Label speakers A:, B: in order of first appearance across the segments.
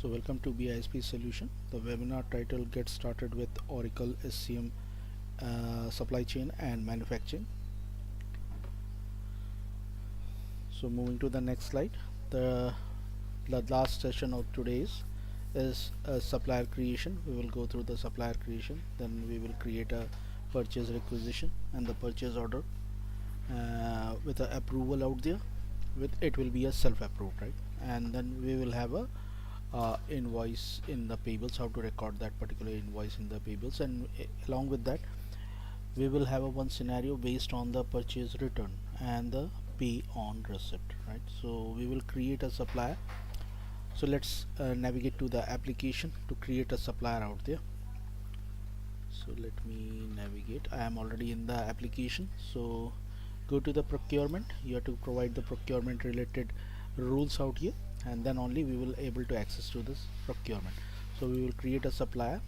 A: So welcome to BISP Solution. The webinar title Get Started with Oracle SCM Supply Chain and Manufacturing. So moving to the next slide, the last session of today's is supplier creation. We will go through the supplier creation, then we will create a purchase requisition and the purchase order with a approval out there. With it will be a self-approved, right? And then we will have a invoice in the payables, how to record that particular invoice in the payables, and along with that we will have a one scenario based on the purchase return and the pay on receipt, right? So we will create a supplier. So let's navigate to the application to create a supplier out there. So let me navigate. I am already in the application. So go to the procurement. You have to provide the procurement related rules out here, and then only we will able to access to this procurement. So we will create a supplier.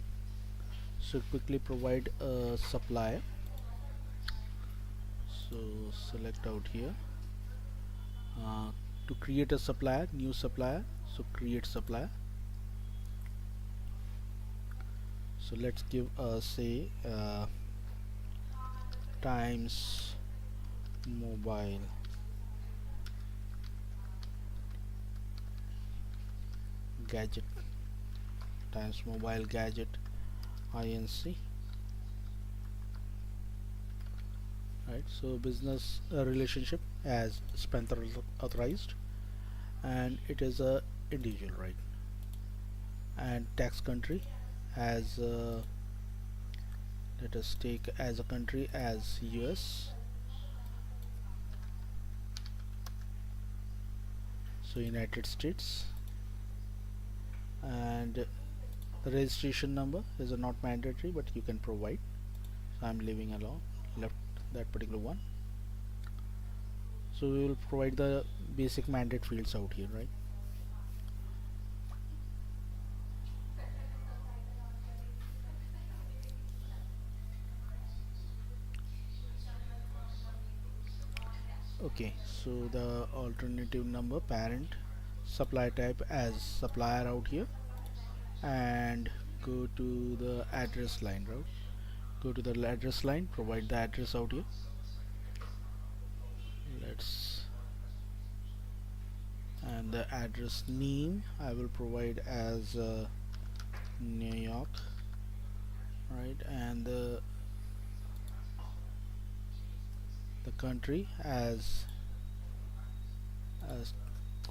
A: So quickly provide a supplier. So select out here to create a supplier, new supplier. So create supplier. So let's give say times mobile gadget, times mobile gadget inc, right? So business relationship as Spencer authorized, and it is a individual, right? And tax country as let us take as a country as US. So United States, and the registration number is not mandatory, but you can provide. So I'm leaving alone, left that particular one. So we will provide the basic mandate fields out here, right? Okay, so the alternative number, parent, supply type as supplier out here, and go to the address line, right? Go to the address line, provide the address out here. And the address name I will provide as New York, right? And the country as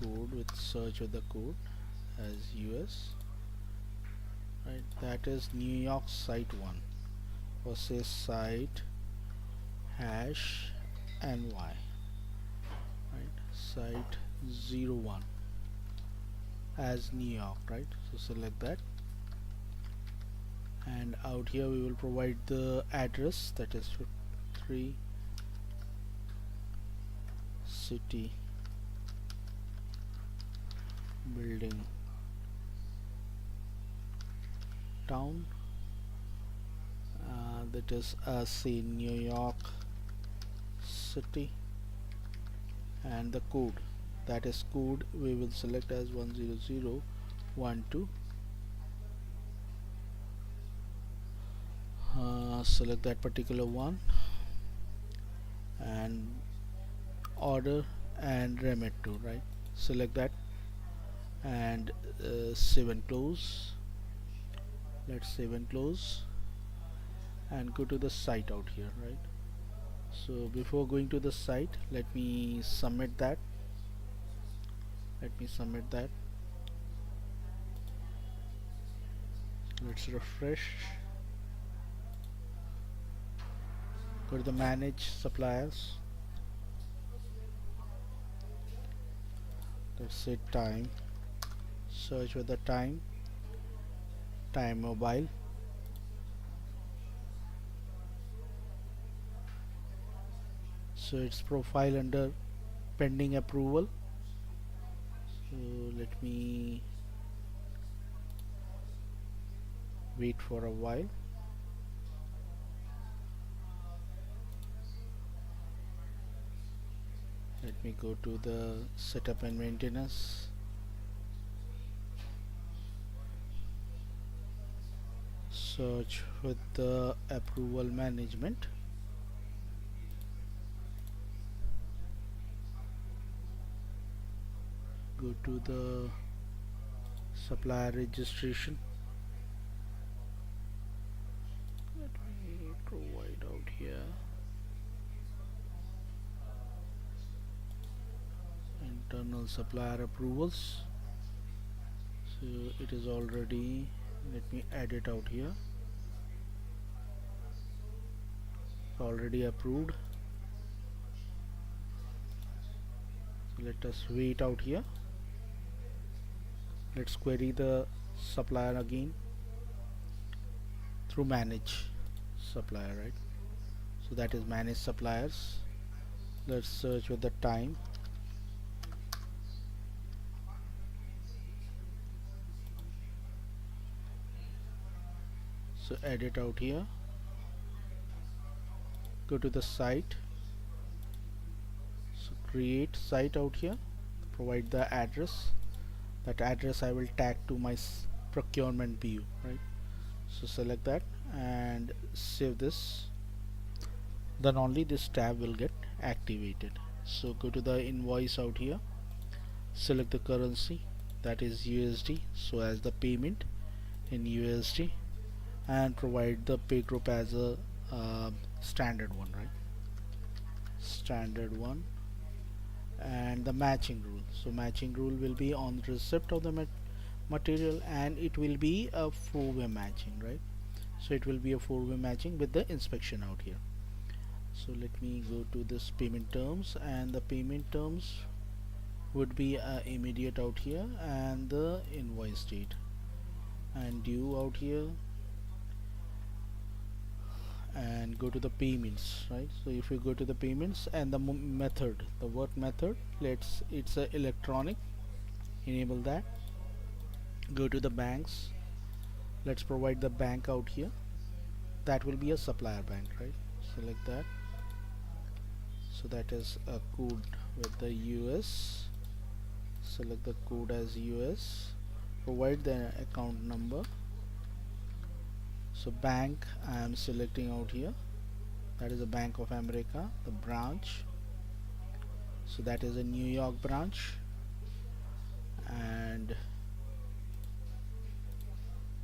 A: code, with search with the code as US, right? That is New York site 1 versus site hash NY, right? Site 01 as New York, right? So select that, and out here we will provide the address, that is 3 city building town, that is say New York city, and the code, that is code we will select as 10012. Select that particular one, and order and remit to, right? Select that, and save and close. Let's save and close, and go to the site out here, right? So before going to the site, let me submit that. Let's refresh. Go to the manage suppliers. Let's say time, search with the time mobile. So its profile under pending approval. So let me wait for a while. Let me go to the setup and maintenance. search with the approval management. Go to the supplier registration. Let me provide out here internal supplier approvals. So it is already, let me add it out here, already approved. So let us wait out here. Let's query the supplier again through manage supplier, right? So that is manage suppliers. Let's search with the time. So add it out here. Go to the site. So create site out here. Provide the address. That address I will tag to my procurement view, right? So select that and save this. Then only this tab will get activated. So go to the invoice out here. Select the currency, that is USD. So as the payment in USD, and provide the pay group as a standard one, right? Standard one. And the matching rule. So matching rule will be on receipt of the material, and it will be a four-way matching, right? So it will be a four-way matching with the inspection out here. So let me go to this payment terms, and the payment terms would be immediate out here, and the invoice date and due out here, and go to the payments, right? So if you go to the payments and the method, the work method, it's a electronic, enable that. Go to the banks, let's provide the bank out here. That will be a supplier bank, right? Select that. So that is a code with the US. Select the code as US. Provide the account number. So bank I am selecting out here, that is a Bank of America, the branch. So that is a New York branch, and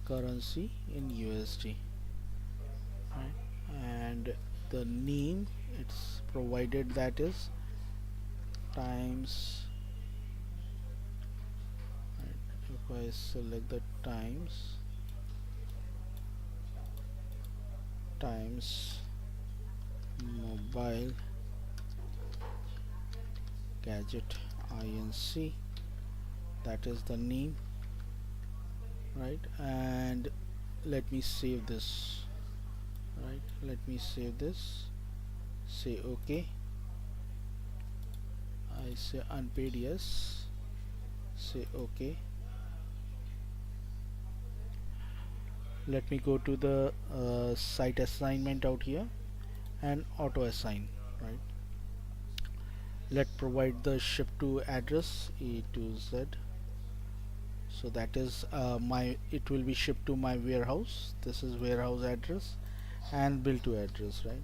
A: currency in USD, right? And the name it's provided, that is times, right? If I select the times mobile gadget inc, that is the name, right? And let me save this, right? Let me save this, say okay. I say unpaid yes, say okay. Let me go to the site assignment out here and auto assign, right? Let provide the ship to address A to Z. So that is it will be shipped to my warehouse. This is warehouse address, and bill to address, right?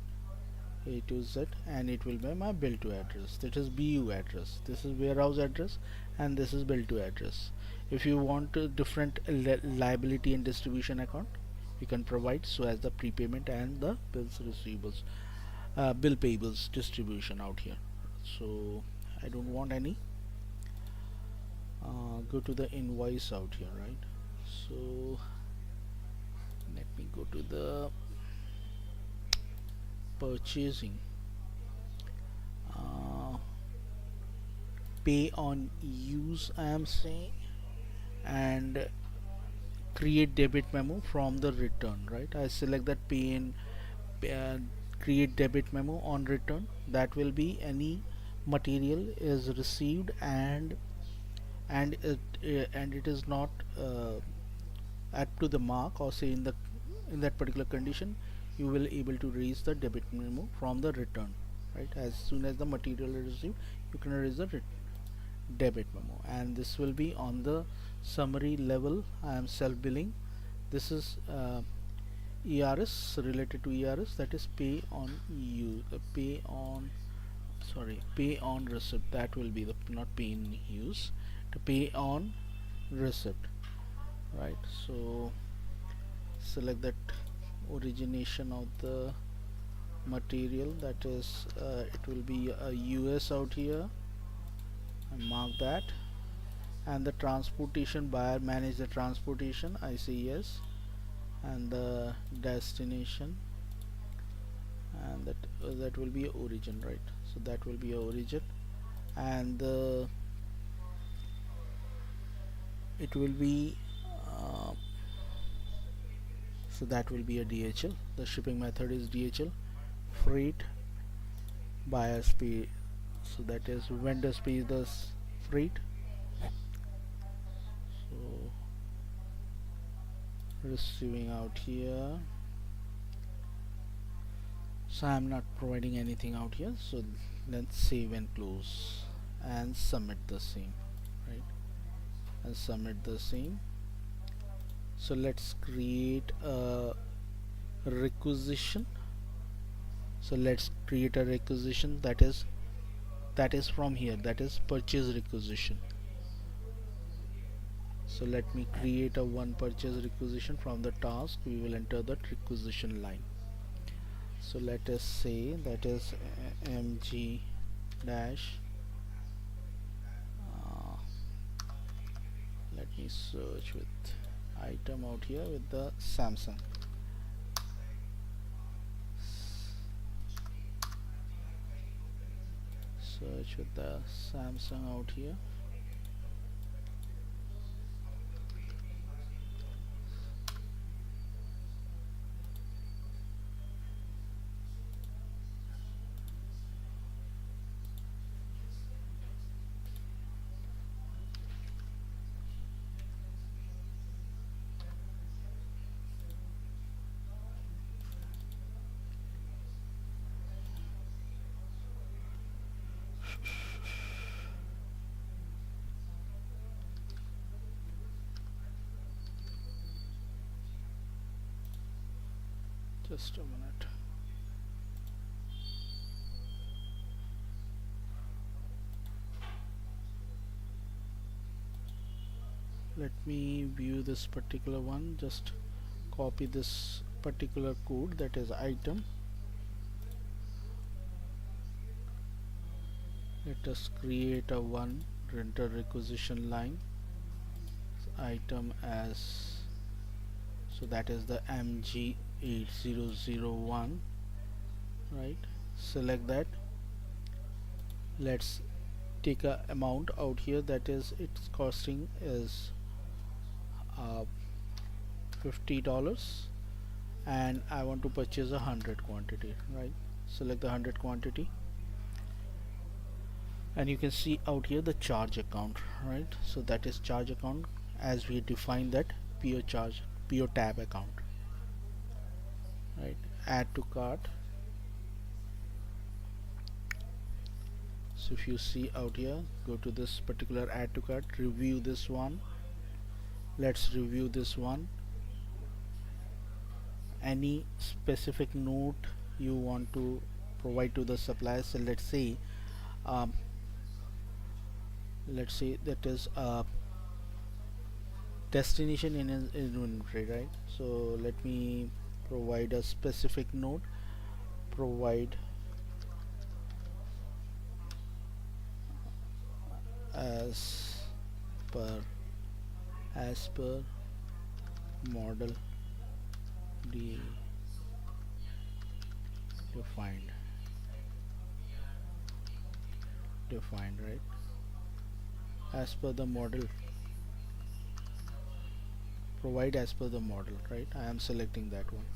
A: A to Z, and it will be my bill to address. That is BU address. This is warehouse address, and this is bill to address. If you want a different liability and distribution account, you can provide so as the prepayment and the bills receivables, bill payables distribution out here. So I don't want any. Go to the invoice out here, right? So let me go to the purchasing, pay on use I am saying, and create debit memo from the return, right? I select that pay in create debit memo on return. That will be any material is received and it is not up to the mark, or say in that particular condition, you will able to raise the debit memo from the return, right? As soon as the material is received, you can raise the debit memo, and this will be on the summary level. I am self billing. This is ERS, related to ERS, that is pay on use, pay on receipt. That will be the, not pay in use, to pay on receipt, right? So select that origination of the material, that is it will be a US out here, and mark that. And the transportation, buyer manage the transportation, I say yes. And the destination, and that will be origin, right? So that will be a origin, and it will be so that will be a DHL. The shipping method is DHL. Freight, buyers pay, so that is vendors pay the freight. So receiving out here, so I'm not providing anything out here, so let's save and close and submit the same, right? And submit the same. So let's create a requisition. So let's create a requisition, that is from here, that is purchase requisition. So let me create a one purchase requisition. From the task we will enter the requisition line. So let us say that is mg dash let me search with item out here with the Samsung. Search with the Samsung out here. Just a minute. Let me view this particular one. Just copy this particular code, that is item. Let us create a one renter requisition line, item as, so that is the MG8001, right? Select that. Let's take a amount out here, that is its costing is $50, and I want to purchase 100 quantity, right? Select the 100 quantity, and you can see out here the charge account, right? So that is charge account, as we define that PO tab account, right? Add to cart. So if you see out here, go to this particular add to cart, review this one. Let's review this one. Any specific note you want to provide to the supplier, so let's say that is destination in inventory, right? So let me provide a specific note, provide as per model defined, right? As per the model, provide as per the model, right? I am selecting that one.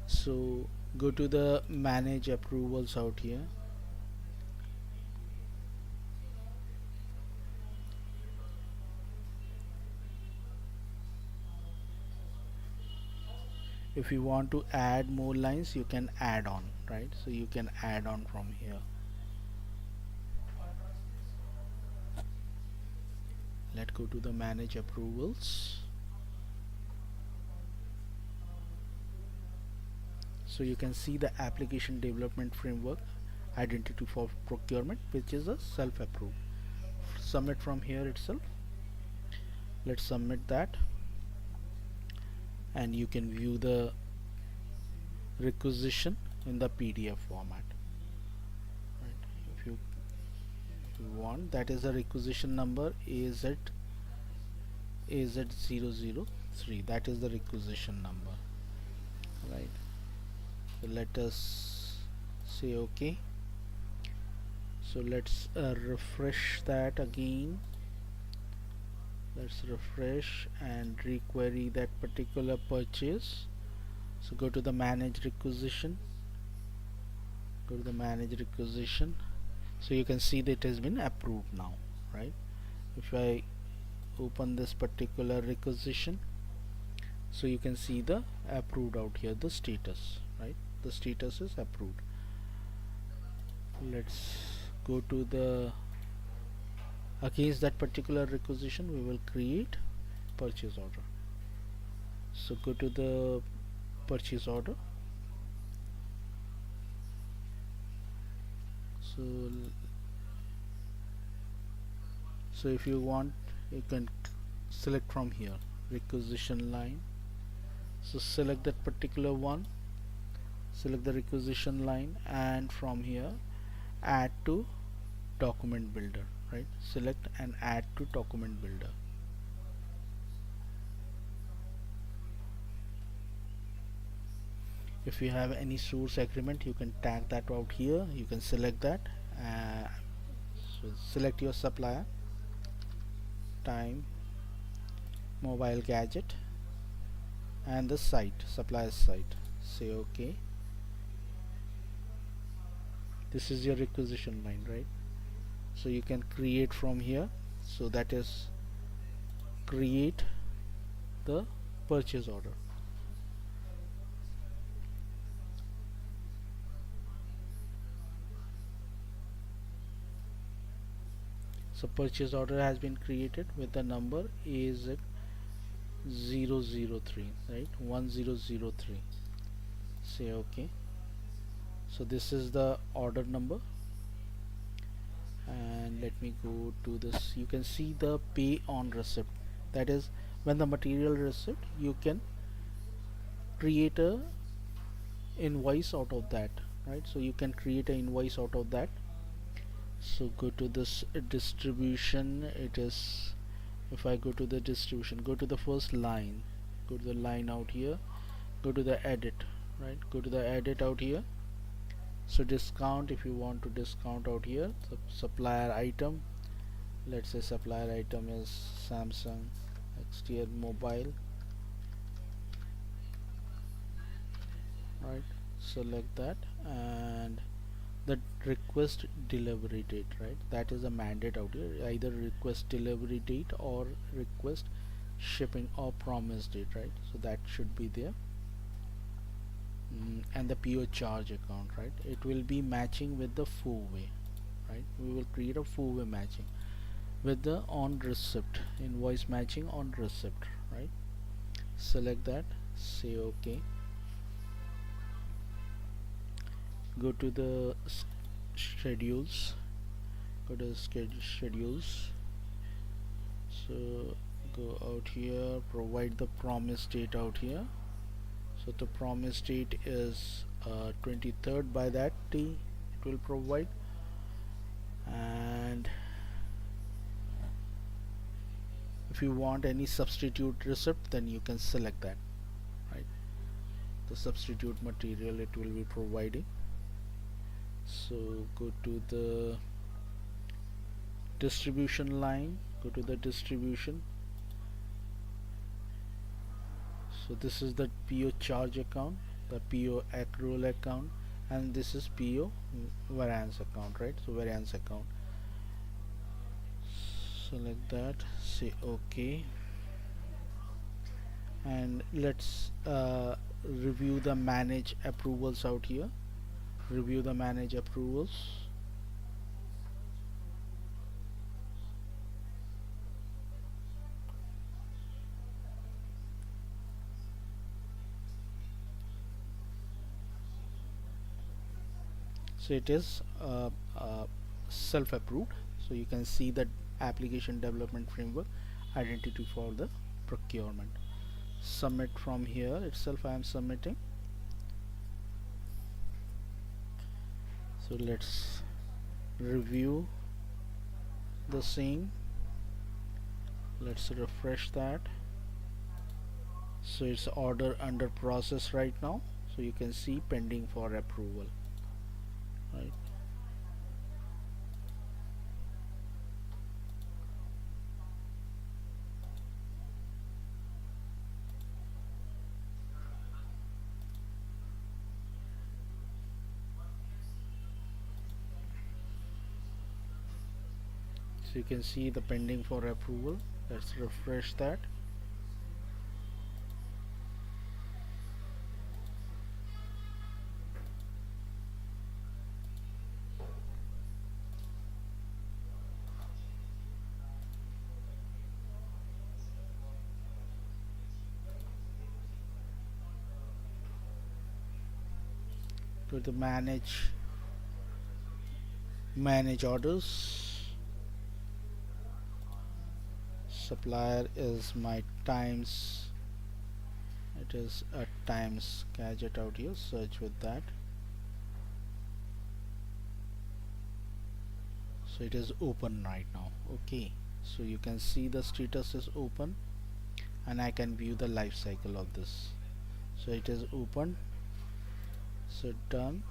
A: So go to the manage approvals out here. If you want to add more lines, you can add on, right? So you can add on from here. Let's go to the manage approvals. So you can see the application development framework identity for procurement, which is a self-approved. Submit from here itself. Let's submit that, and you can view the requisition in the PDF format. Right. If you want, that is the requisition number AZ003. That is the requisition number. Right. So let us say OK. So let's refresh that again. Let's refresh and requery that particular purchase. So go to the manage requisition. Go to the manage requisition. So you can see that it has been approved now, right? If I open this particular requisition, so you can see the approved out here, the status, right? The status is approved. Let's go to the, against that particular requisition we will create purchase order. So go to the purchase order. So if you want, you can select from here requisition line. So select that particular one, select the requisition line, and from here add to document builder, right? Select and add to document builder. If you have any source agreement, you can tag that out here. You can select that. So select your supplier, time, mobile gadget, and the site, supplier site. Say OK. This is your requisition line, right? So you can create from here. So that is create the purchase order. So purchase order has been created with the number AZ003, right? 1003. Say OK. So this is the order number, and let me go to this. You can see the pay on receipt. That is when the material receipt, you can create a invoice out of that, right? So you can create an invoice out of that. So go to this distribution. It is, if I go to the distribution, go to the first line, go to the line out here, go to the edit, right? Go to the edit out here. So discount, if you want to discount out here, the supplier item, let's say supplier item is Samsung XTL mobile, right? Select that, and the request delivery date, right? That is a mandate out here, either request delivery date or request shipping or promise date, right? So that should be there. And the PO charge account, right? It will be matching with the four-way, right? We will create a four-way matching with the on receipt, invoice matching on receipt, right? Select that, say OK. Go to the schedules, go to schedules. So go out here, provide the promise date out here. So the promise date is 23rd. By that day it will provide, and if you want any substitute receipt, then you can select that, right? The substitute material it will be providing. So go to the distribution line, go to the distribution. So this is the PO charge account, the PO accrual account, and this is PO variance account, right? So variance account. Select that, say OK, and let's review the manage approvals out here. Review the manage approvals. So it is self-approved. So you can see that application development framework identity for the procurement. Submit from here itself. I am submitting. So let's review the same. Let's refresh that. So it's order under process right now, so you can see pending for approval, right? So you can see the pending for approval. Let's refresh that. To the manage orders. Supplier is my times. It is a times gadget out here. Search with that. So it is open right now. Okay, so you can see the status is open, and I can view the life cycle of this. So it is open. So done.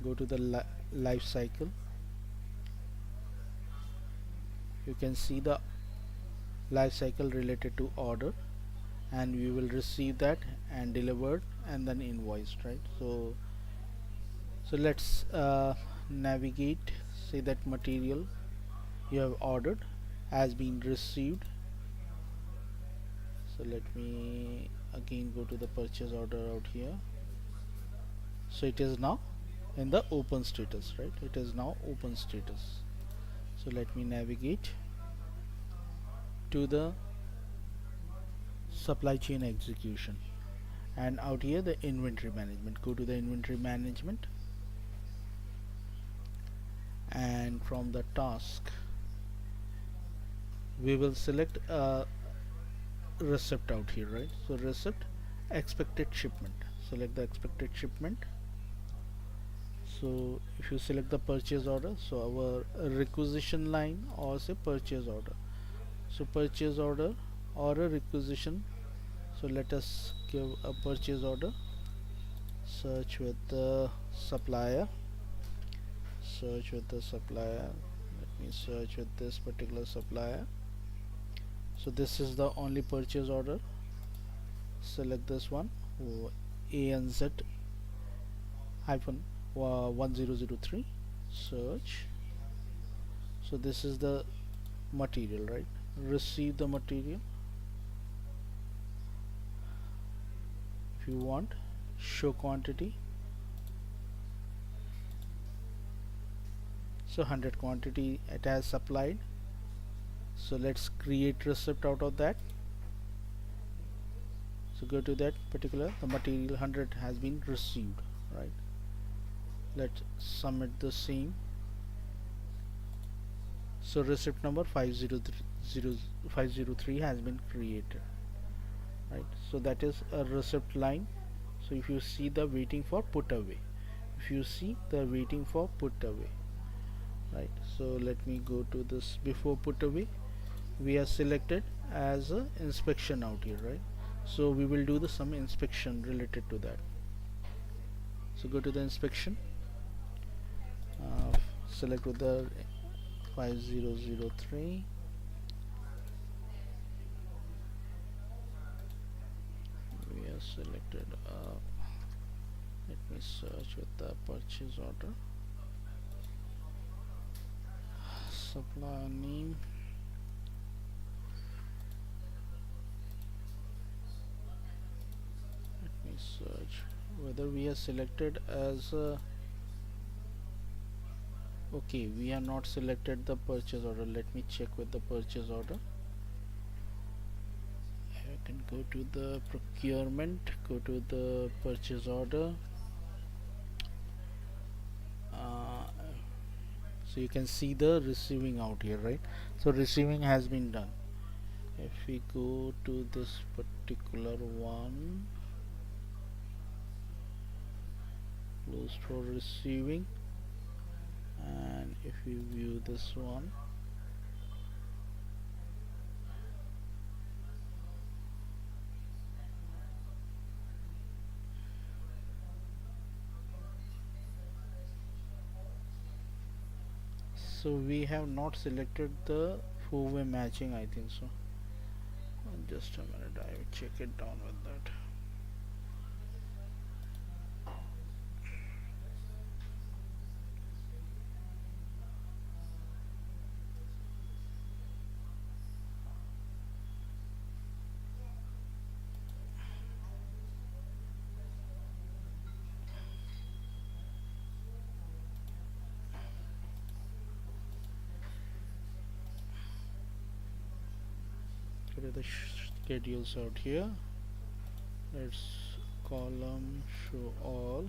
A: Go to the life cycle. You can see the life cycle related to order, and we will receive that and delivered and then invoiced, right? So let's navigate. Say that material you have ordered has been received. So let me again go to the purchase order out here. So it is now in the open status, right? It is now open status. So let me navigate to the supply chain execution, and out here the inventory management. Go to the inventory management, and from the task we will select a receipt out here, right? So receipt, expected shipment. Select the expected shipment. So if you select the purchase order, so our requisition line or say purchase order. So purchase order or a requisition. So let us give a purchase order. Search with the supplier. Search with the supplier. Let me search with this particular supplier. So this is the only purchase order. Select this one, ANZ hyphen 1003. Search. So this is the material, right? Receive the material. If you want, show quantity. So 100 quantity it has supplied. So let's create receipt out of that. So go to that particular, the material 100 has been received, right? Let's submit the same. So receipt number 503 has been created, right? So that is a receipt line. So if you see the waiting for put away, if you see the waiting for put away, right? So let me go to this. Before put away we are selected as a inspection out here, right? So we will do some inspection related to that. So go to the inspection, select with the 5003. We are selected. Let me search with the purchase order. Supplier name. Let me search whether we are selected as okay, we have not selected the purchase order. Let me check with the purchase order. I can go to the procurement, go to the purchase order. So you can see the receiving out here, right? So receiving has been done. If we go to this particular one, closed for receiving, and if we view this one, so we have not selected the four-way matching, I think so. Just a minute, I will check it down with that. Go to the schedules out here. Let's column show all.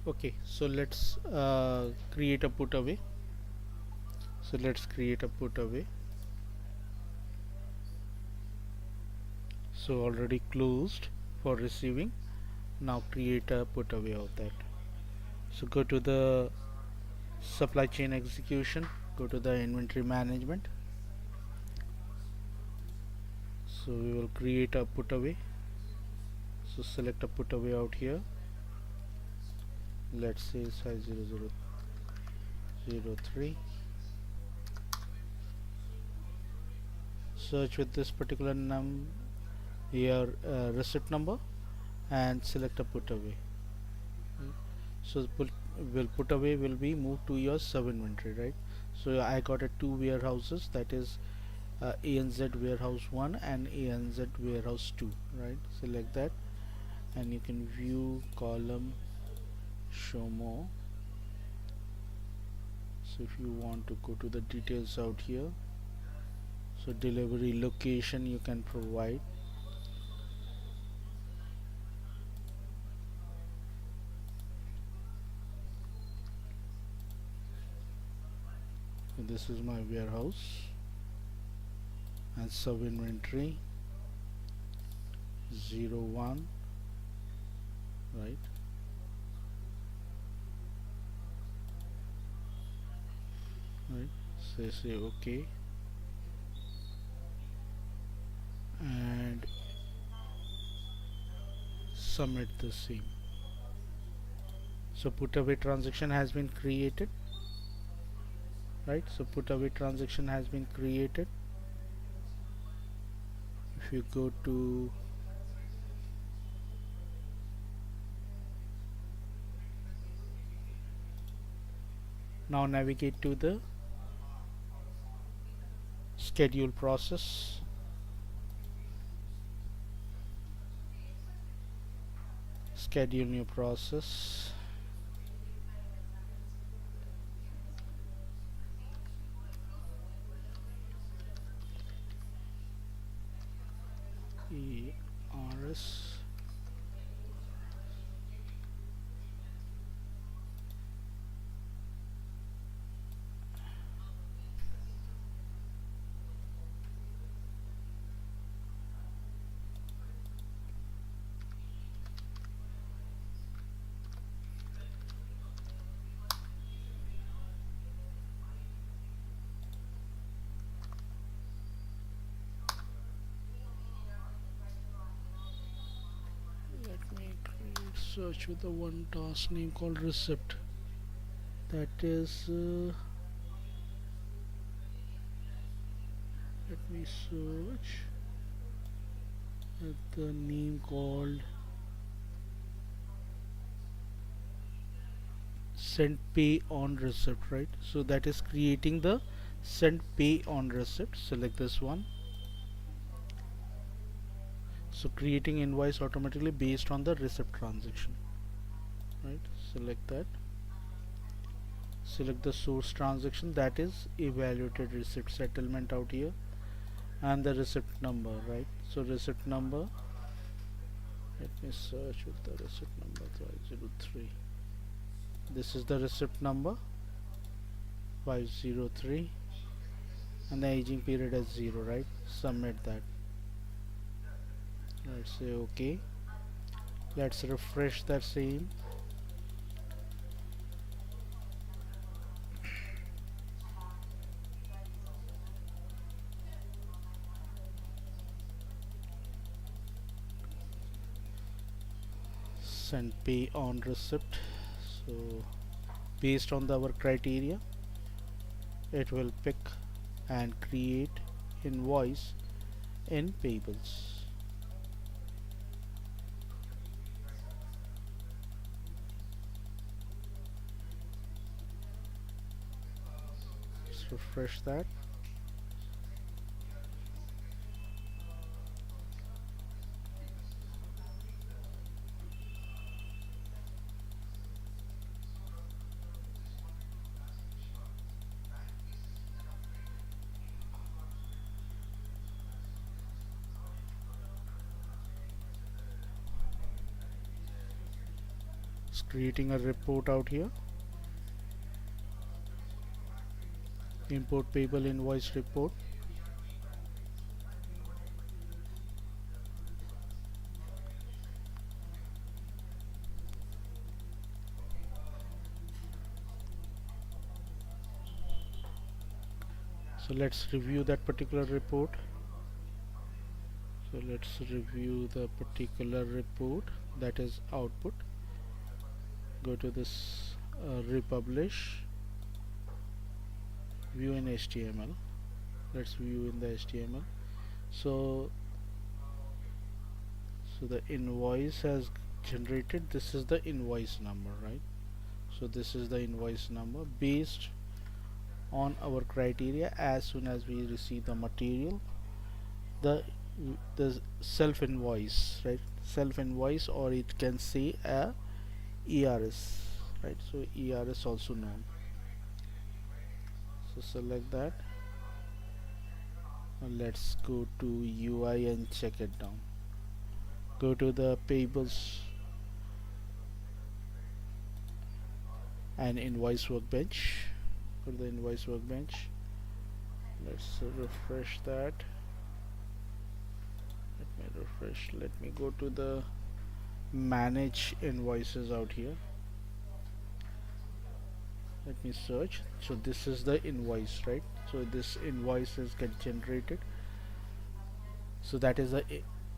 A: Okay, so let's create a put away. So let's create a put away. So already closed for receiving. Now create a put away of that. So go to the supply chain execution, go to the inventory management. So we will create a put away. So select a put away out here. Let's say size 0003. Search with this particular here receipt number and select a put away. So put away will be moved to your sub inventory, right? So I got two warehouses, that is ANZ warehouse 1 and ANZ warehouse 2, right? Select that and you can view column show more. So if you want to go to the details out here, so delivery location you can provide. So this is my warehouse and sub inventory 01, right? Right, so say okay and submit the same. So put away transaction has been created, right? So put away transaction has been created. If you go to now navigate to the schedule process. Schedule new process. ERS. Let me create search with the one task name called receipt. that is let me search the name called send pay on receipt, right? So that is creating the send pay on receipt. Select this one. So creating invoice automatically based on the receipt transaction, right? Select that. Select the source transaction, that is evaluated receipt settlement out here, and the receipt number, right? So receipt number, let me search with the receipt number 503. This is the receipt number 503, and the aging period is 0, right? Submit that. Let's say okay. Let's refresh that same. Send pay on receipt. So based on our criteria, it will pick and create invoice in payables. Let's refresh that. It's creating a report out here. Import payable invoice report. So let's review that particular report. So let's review the particular report, that is output. Go to this republish, view in HTML. Let's view in the HTML. So the invoice has generated. This is the invoice number, right? So this is the invoice number based on our criteria. As soon as we receive the material, the self invoice, right? Self invoice, or it can say a ERS, right? So ERS also known. So select that. Let's go to UI and check it down. Go to the payables and invoice workbench. Go to the invoice workbench. Let's refresh that. Let me refresh. Let me go to the manage invoices out here. Let me search. So this is the invoice, right? So this invoice is get generated. So that is the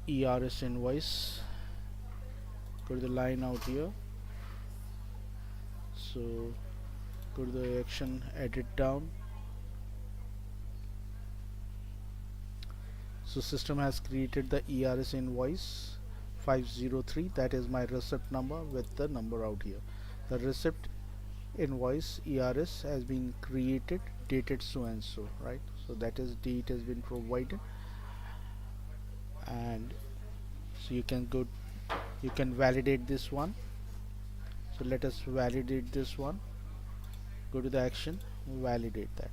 A: ERS invoice. Go to the line out here. So go to the action, edit down. So system has created the ERS invoice 503, that is my receipt number with the number out here. The receipt invoice ERS has been created, dated so and so, right? So that is date has been provided, and so you can validate this one. So let us validate this one. Go to the action, validate that.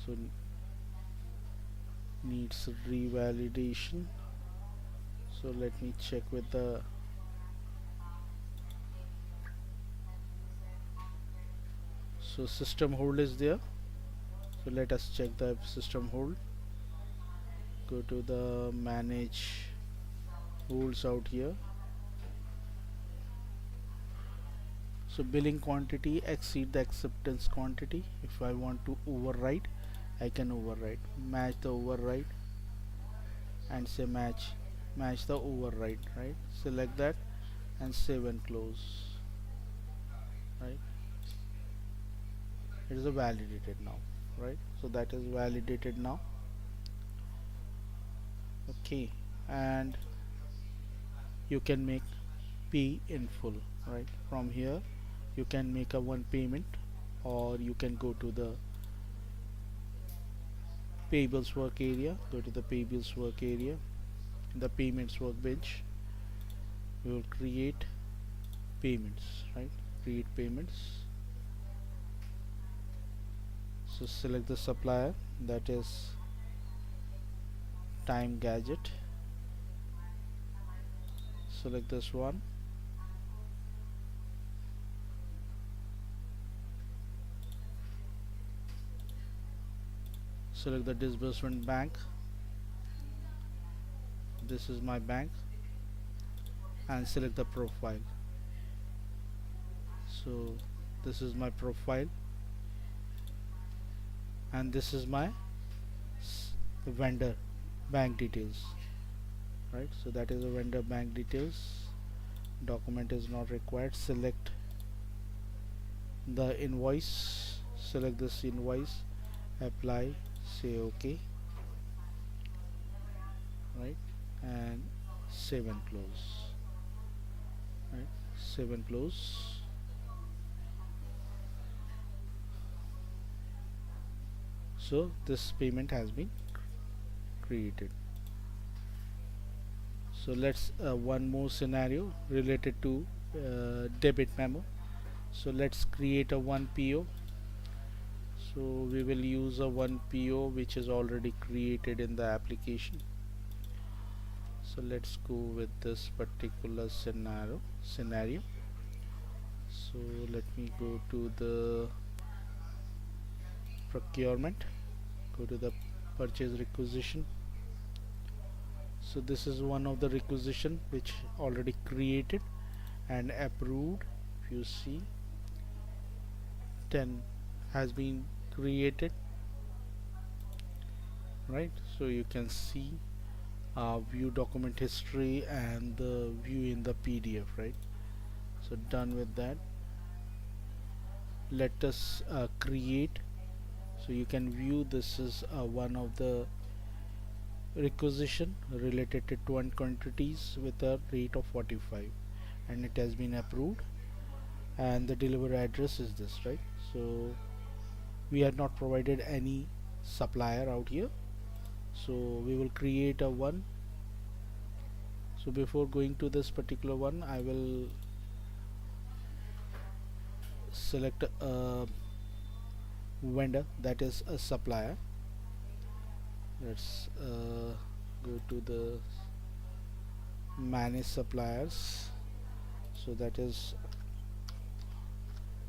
A: So needs revalidation. So let me check with the so system hold is there. So let us check the system hold. Go to the manage holds out here. So billing quantity exceed the acceptance quantity. If I want to override, I can override, match the override, and say match the override, right? Select that and save and close, right? It is a validated now, right? So that is validated now. Okay, and you can make pay in full, right? From here you can make a one payment, or you can go to the payables work area, go to the payables work area, in the payments workbench we will create payments, right? Create payments. So select the supplier, that is time gadget, select this one, select the disbursement bank, this is my bank, and select the profile. So this is my profile, and this is my vendor bank details, right? So that is a vendor bank details. Document is not required. Select the invoice, select this invoice, apply, say OK, right? And save and close, right? Save and close. So this payment has been created. So let's one more scenario related to debit memo. So let's create a one PO. So we will use a one PO which is already created in the application. So let's go with this particular scenario. So let me go to the procurement, go to the purchase requisition. So this is one of the requisition which already created and approved. If you see, 10 has been created, right? So you can see view document history and the view in the PDF, right? So done with that. Let us create. So you can view, this is one of the requisition related to 20 quantities with a rate of 45, and it has been approved, and the delivery address is this, right? So we have not provided any supplier out here, so we will create a one. So before going to this particular one, I will select a vendor, that is a supplier. Let's go to the manage suppliers. So that is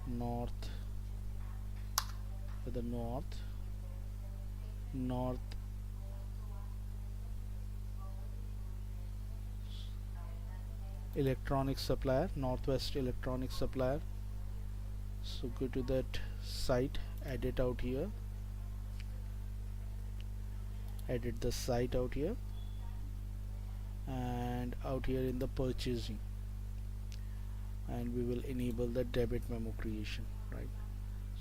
A: north, the north electronic supplier, northwest electronic supplier. So go to that site, edit out here, edit the site out here, and out here in the purchasing, and we will enable the debit memo creation, right?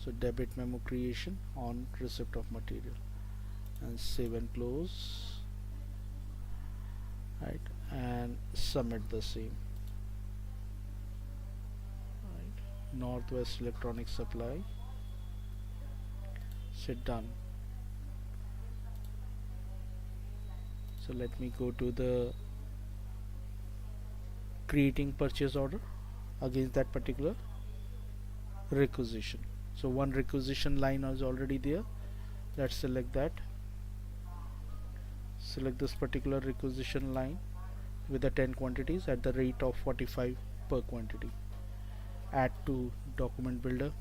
A: So debit memo creation on receipt of material, and save and close, right? And submit the same, right? Northwest electronic supply, say done. So let me go to the creating purchase order against that particular requisition. So one requisition line is already there. Let's select that, select this particular requisition line with the 10 quantities at the rate of 45 per quantity. Add to document builder.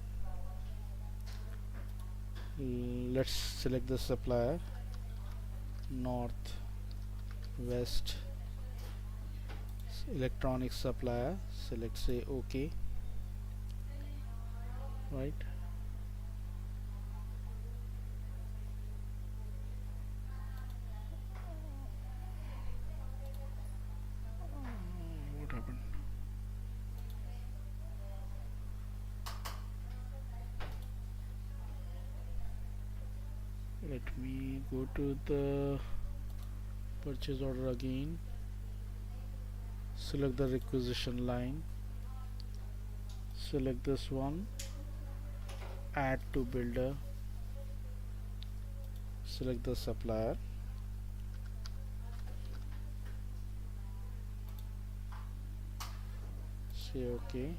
A: Let's select the supplier, north west electronic supplier, select, say OK, right? Let me go to the purchase order again, select the requisition line, select this one, add to builder, select the supplier, say OK.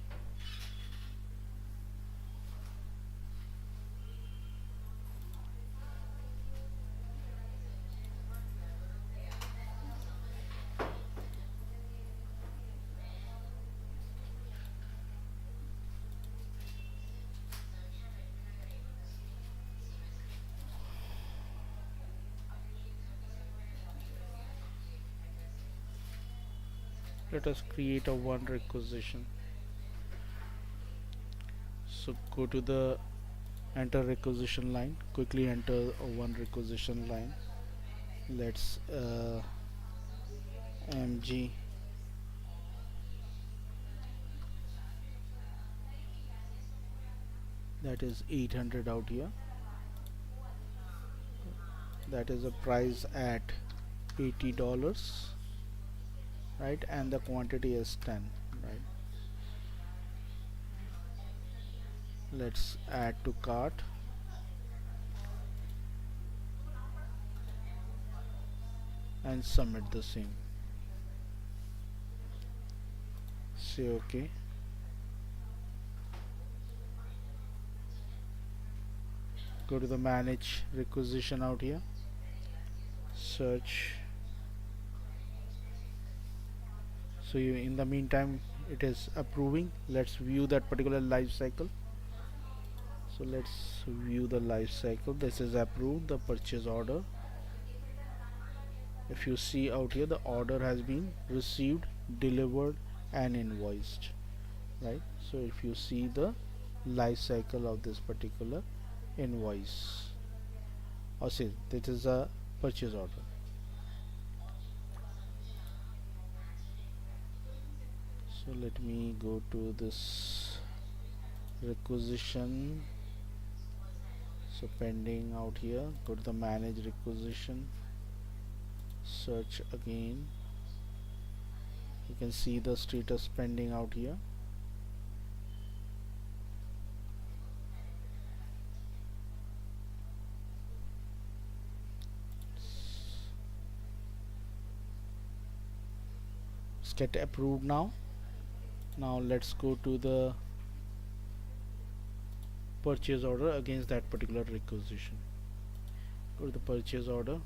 A: Let us create a one requisition. So go to the enter requisition line, quickly enter a one requisition line. Let's mg, that is 800 out here, that is a price at $80, right, and the quantity is 10, right. Let's add to cart, and submit the same, say OK. Go to the manage requisition out here, search. So in the meantime it is approving. Let's view that particular life cycle. So let's view the life cycle. This is approved, the purchase order. If you see out here, the order has been received, delivered and invoiced, right. So if you see the life cycle of this particular invoice, or say this is a purchase order. So let me go to this requisition, so pending out here, go to the manage requisition, search again. You can see the status pending out here. It's get approved now. Now let's go to the purchase order against that particular requisition. Go to the purchase order,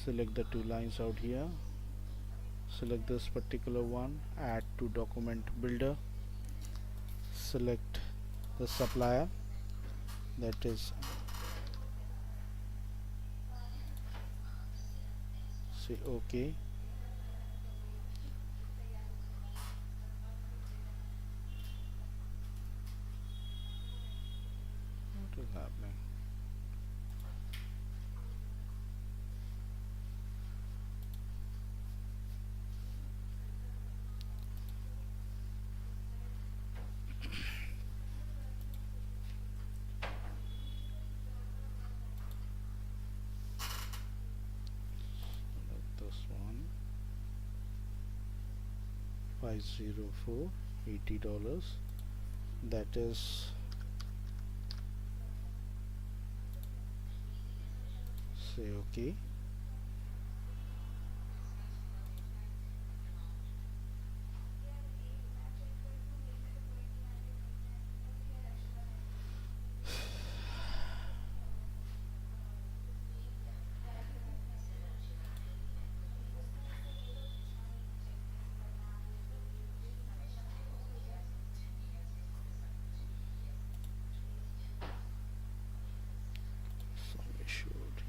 A: select the two lines out here, select this particular one, add to document builder, select the supplier, that is, say OK. What is happening? This one, 504, $80, that is, say OK. Some issue out here.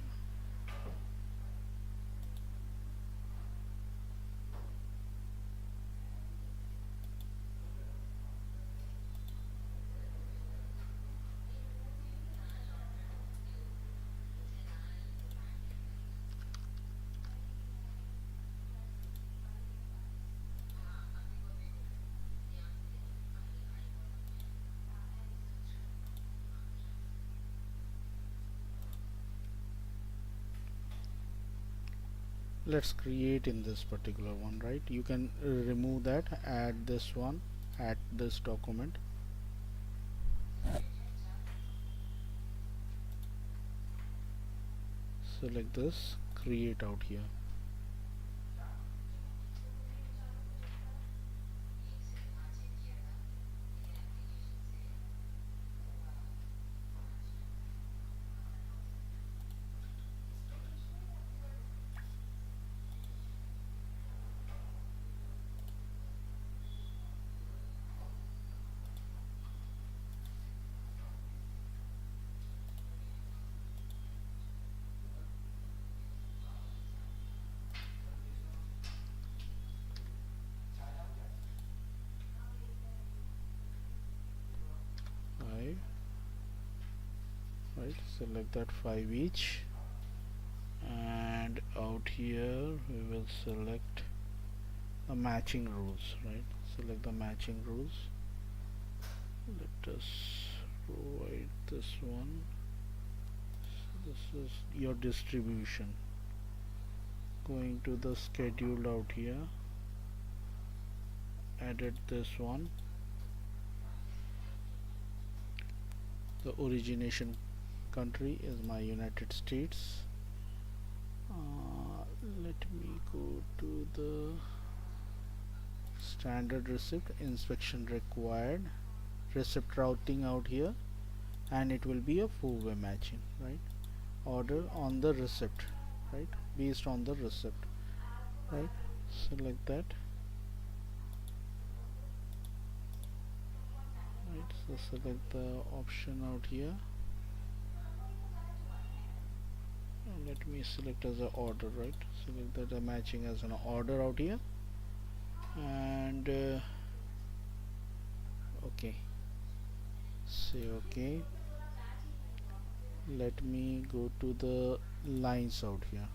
A: let's create in this particular one, right? You can remove that, add this one, add this document, select this, create out here. Five, right? Select that 5 each, and out here we will select the matching rules, right? Select the matching rules. Let us provide this one. So this is your distribution. Going to the schedule out here, edit this one. The origination country is my United States. Let me go to the standard receipt, inspection required, receipt routing out here, and it will be a four-way matching, right? Order on the receipt, right? Based on the receipt, right? Select that, right? So select the option out here. Let me select as an order, right? Select that matching as an order out here, and okay, say okay. Let me go to the lines out here,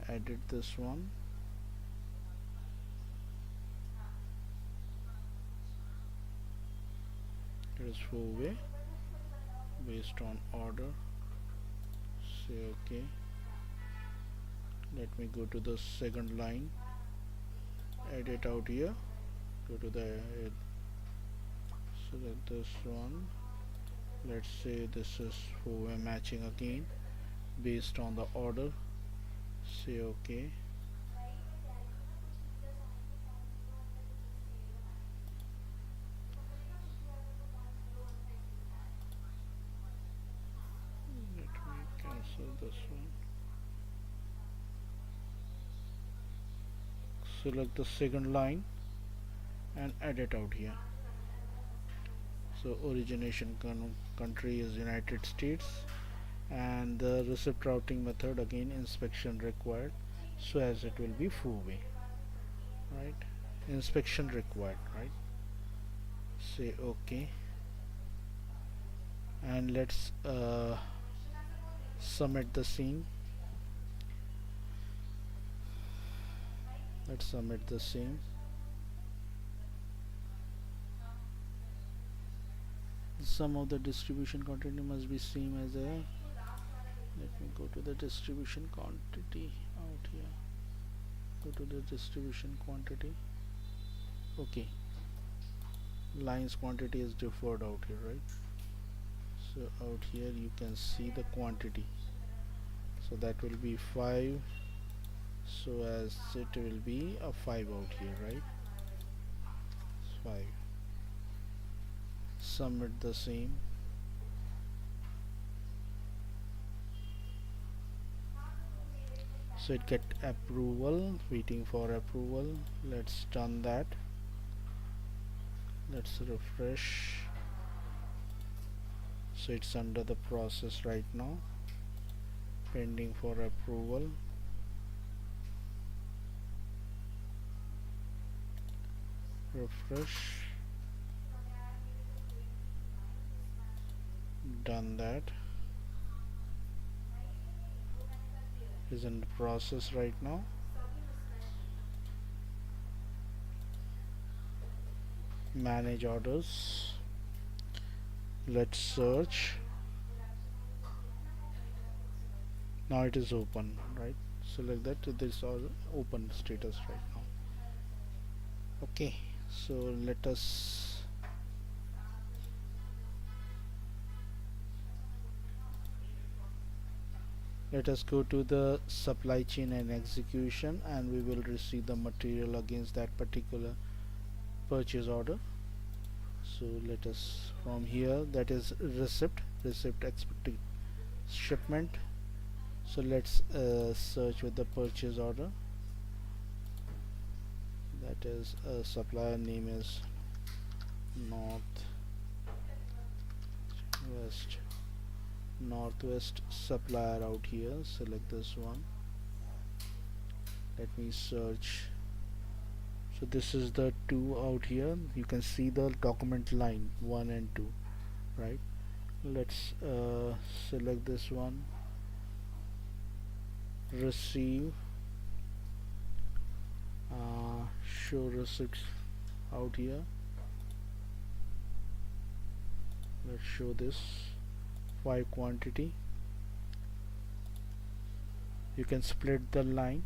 A: edit this one, it is four-way based on order, say okay. Let me go to the second line, edit out here, go to the select this one. Let's say this is four-way matching again based on the order, say okay. Let me cancel this one. Select the second line and edit out here. So origination country is United States, and the receipt routing method again inspection required, so as it will be four-way, right? Inspection required, right? Say okay, and let's submit the same. Let's submit the same. Some of the distribution quantity must be same as a. Let me go to the distribution quantity out here. Go to the distribution quantity. Okay, lines quantity is deferred out here, right? So out here you can see the quantity, so that will be 5, so as it will be a 5 out here, right? 5. Submit the same. So it get approval, waiting for approval. Let's done that. Let's refresh. So it's under the process right now, pending for approval. Refresh. Done that. Is in the process right now. Manage orders. Let's search. Now it is open, right? select that. This all open status right now. Okay, so let us go to the supply chain and execution, and we will receive the material against that particular purchase order. So let us, from here, that is receipt expected shipment. So let's search with the purchase order. That is supplier name is Northwest supplier out here. Select this one. Let me search. So this is the 2 out here. You can see the document line 1 and 2, right? Let's select this one. Receive, show receipts out here. Let's show this 5 quantity. You can split the line,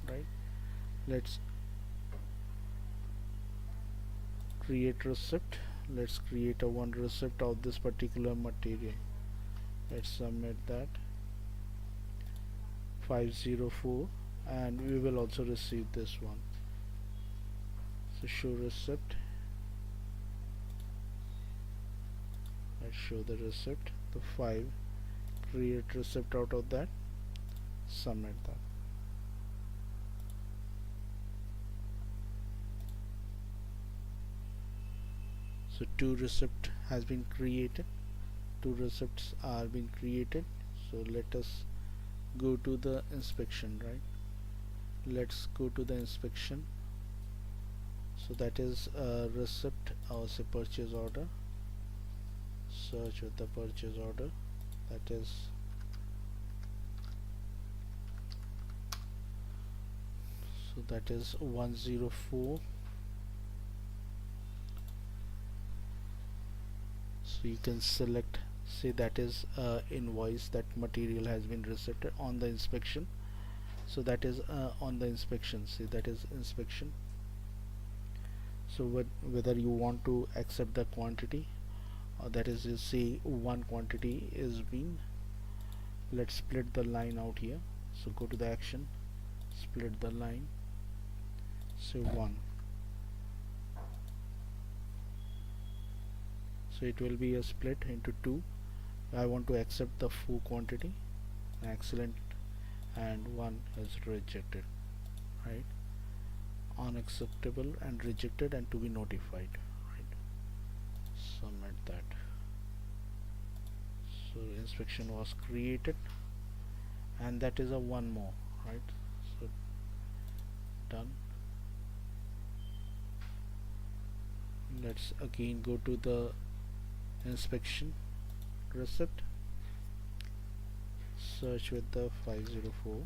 A: right? Let's create receipt. Let's create a one receipt of this particular material. Let's submit that 504, and we will also receive this one. So show receipt. Let's show the receipt, the 5, create receipt out of that, submit that. So 2 receipts has been created, 2 receipts are being created. So let us go to the inspection, right? Let's go to the inspection. So that is a receipt or say purchase order. Search with the purchase order. That is so that is 104. So you can select, say that is invoice, that material has been received on the inspection. So that is on the inspection, say that is inspection. So whether you want to accept the quantity, that is, you say one quantity is being, let's split the line out here. So go to the action, split the line, say 1. So it will be a split into 2. I want to accept the full quantity, excellent, and 1 is rejected, right? Unacceptable and rejected and to be notified, right? Submit that. So inspection was created, and that is a one more, right? So done. Let's again go to the inspection receipt, search with the 504.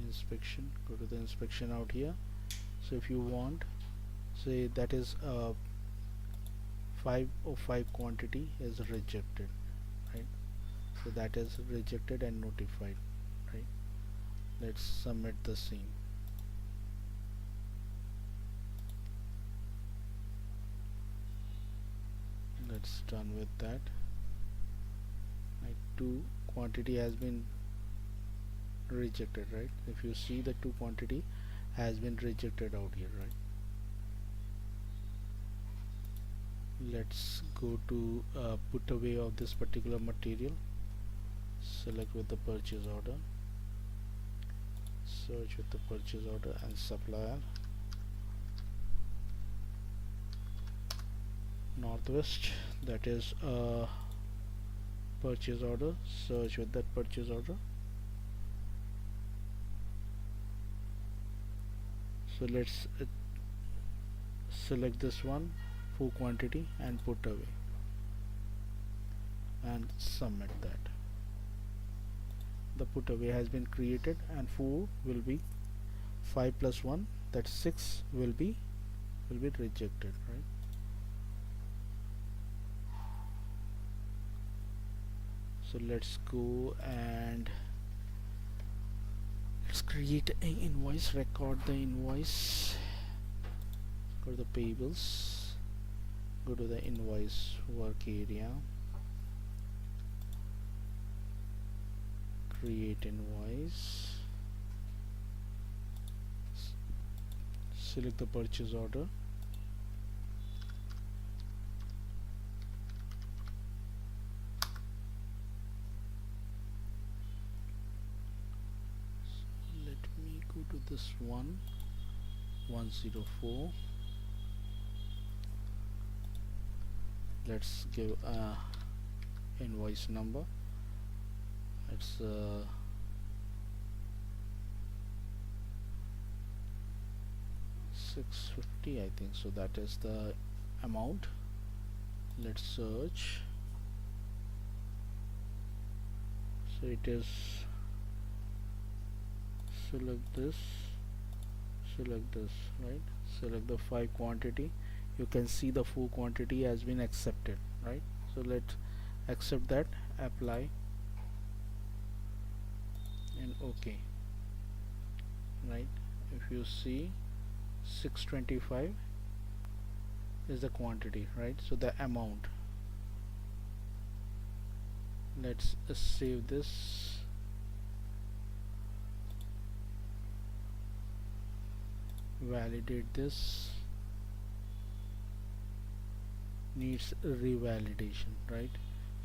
A: Inspection, go to the inspection out here. So if you want, say that is 505 quantity is rejected, right? So that is rejected and notified, right? Let's submit the same. Let's done with that. Right, 2 quantity has been rejected, right? If you see, the 2 quantity has been rejected out here, right? Let's go to put away of this particular material. Select with the purchase order, search with the purchase order and supplier Northwest, that is purchase order, search with that purchase order. So let's select this one, full quantity, and put away and submit that. The put away has been created, and 4 will be 5 plus 1, that's 6 will be will be rejected, right? So let's go and let's create an invoice, record the invoice, go to the payables, go to the invoice work area, create invoice, select the purchase order, let me go to this one 104. Let's give a invoice number. It's 650, I think so. That is the amount. Let's search. So it is, select this, right? Select the 5 quantity. You can see the 4 quantity has been accepted, right? So let's accept that, apply, and OK, right? If you see 625 is the quantity, right? So the amount. Let's save this, validate this, needs revalidation, right?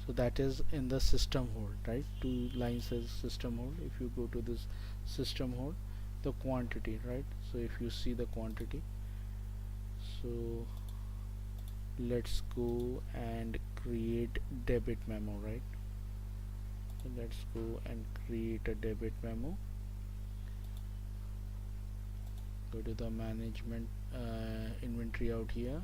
A: So that is in the system hold, right? 2 lines says system hold. If you go to this system hold, the quantity, right? So if you see the quantity, so let's go and create debit memo, right? So let's go and create a debit memo. Go to the management inventory out here,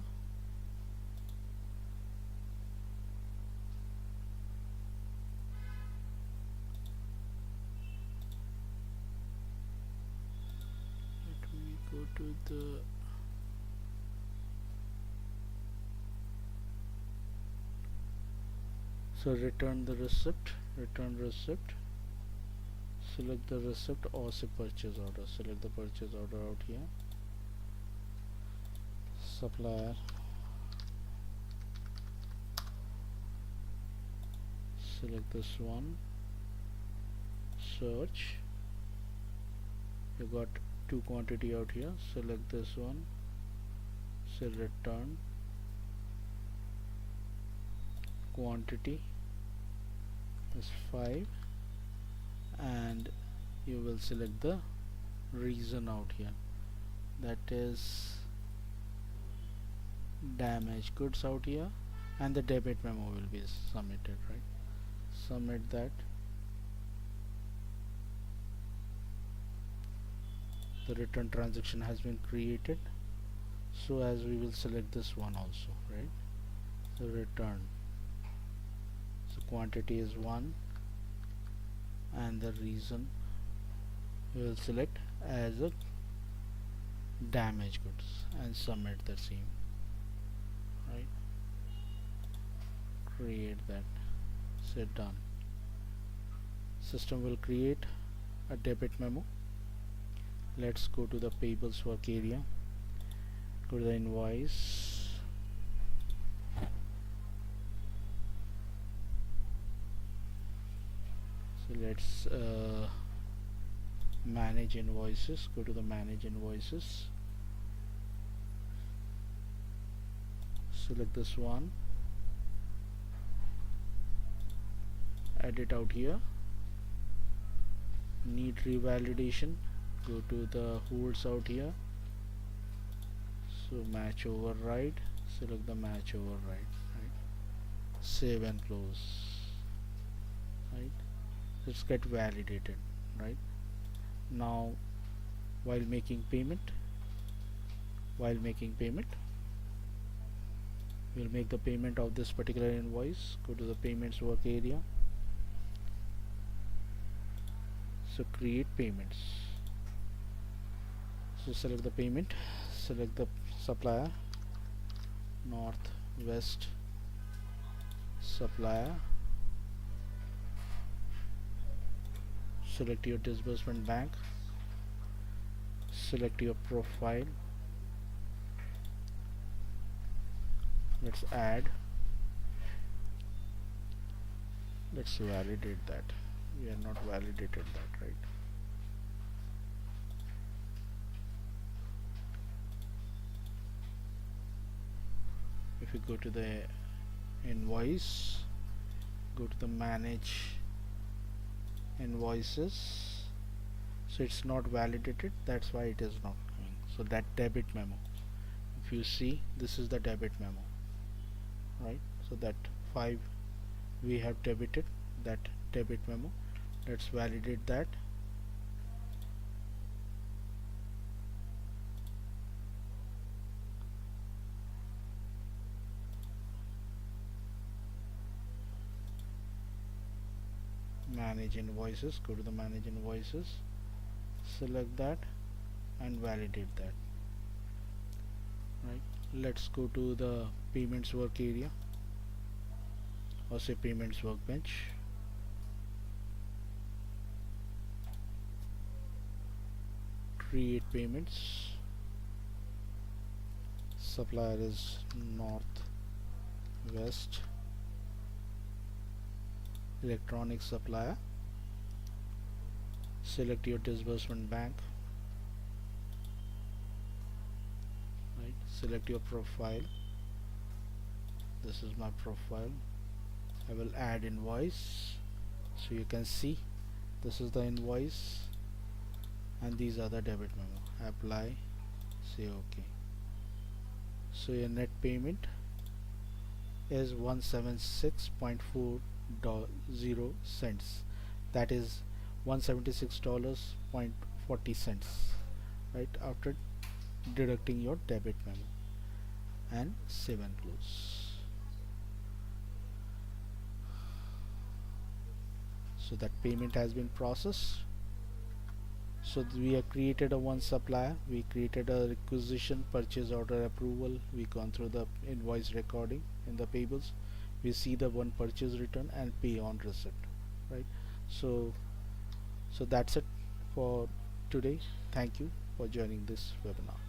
A: let me go to the so return the receipt, select the receipt or say purchase order, select the purchase order out here, supplier, select this one, search, you got 2 quantity out here, select this one, say return, quantity is 5, and you will select the reason out here, that is damaged goods out here, and the debit memo will be submitted, right? Submit that. The return transaction has been created, so as we will select this one also, right? So return, so quantity is 1, and the reason we will select as a damaged goods and submit the same, right? Create that, say done. System will create a debit memo. Let's go to the payables work area, go to the invoice, so let's manage invoices, go to the manage invoices, select this one, edit out here, need revalidation, go to the holds out here, so match override, select the match override, right? Save and close, right? Let's get validated, right? Now while making payment, we'll make the payment of this particular invoice. Go to the payments work area, so create payments, so select the payment, select the supplier, northwest supplier, select your disbursement bank, select your profile, let's add, let's validate that. We are not validated that, right? If you go to the invoice, go to the manage invoices, so it's not validated, that's why it is not coming. So that debit memo, if you see, this is the debit memo, right? So that 5 we have debited, that debit memo. Let's validate that. Manage invoices, go to the manage invoices, select that and validate that, right? Let's go to the payments work area, or say payments workbench. Create payments. Supplier is northwest electronic supplier. Select your disbursement bank, right? Select your profile. This is my profile. I will add invoice, so you can see this is the invoice and these are the debit memo. Apply, say OK. So your net payment is 176.40 cents, that is $176.40, right, after deducting your debit memo, and save and close. So that payment has been processed. So we have created a one supplier, we created a requisition, purchase order approval, we gone through the invoice recording in the payables, we see the one purchase return and pay on receipt, right? So that's it for today. Thank you for joining this webinar.